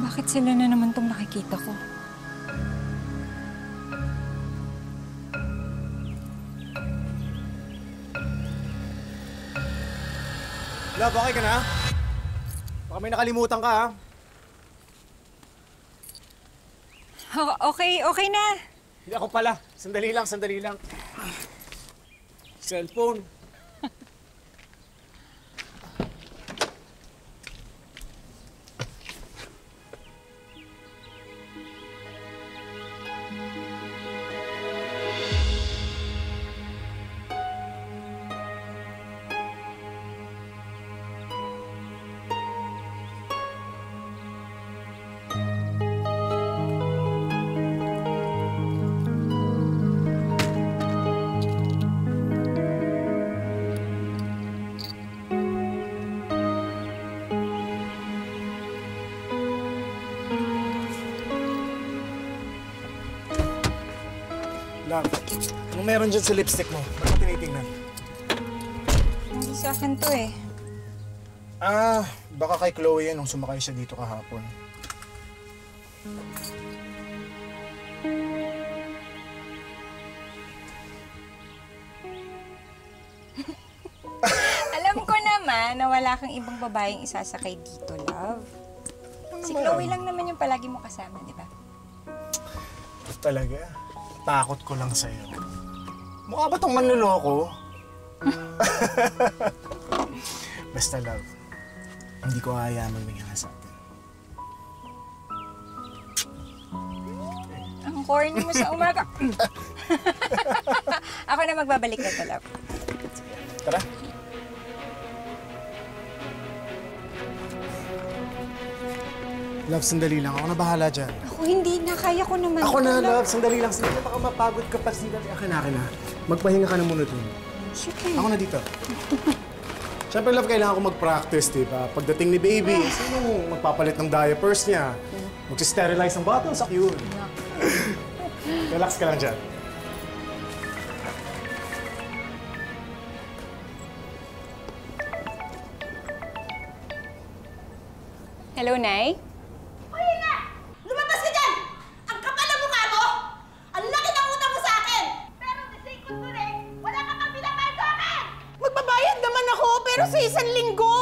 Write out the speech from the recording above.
Bakit sila na naman itong nakikita ko? Love, okay ka na? Baka may nakalimutan ka, ha? Okay na. Hindi ako pala. Sandali lang. Cellphone. Love, anong meron dyan sa lipstick mo? Ba't ka tinitingnan? Hindi sa akin to eh. Baka kay Chloe yan nung sumakay siya dito kahapon. Alam ko naman na wala kang ibang babaeng isasakay dito, love. Si Chloe lang naman yung palagi mo kasama, di ba? Talaga? Takot ko lang sa'yo. Mukha ba tong manloloko? Basta love, hindi ko hayaan magmingala sa atin. Ang corny mo sa umaga. Ako na magbabalik na to, love. Tara. Love, sandali lang. Ako na bahala dyan. Ako hindi na. Kaya ko naman. Ako na, love. Sandali lang. Baka mapagod ka pa. Sandali. Akin na. Magpahinga ka na muna dun. Sige. Ako na dito. Siyempre, love, kailangan ko mag-practice, di ba? Pagdating ni baby, sino magpapalit ng diapers niya? Mag-sterilize ng bottles. Yun. Relax ka lang dyan. Hello, Nay? Hoy na! Lumabas ka dyan! Ang kapal ng mukha mo! Ang laki ng utang mo sa akin! Pero the same kunwari, wala ka pang binakay sa akin! Magbabayad naman ako, pero sa isang linggo!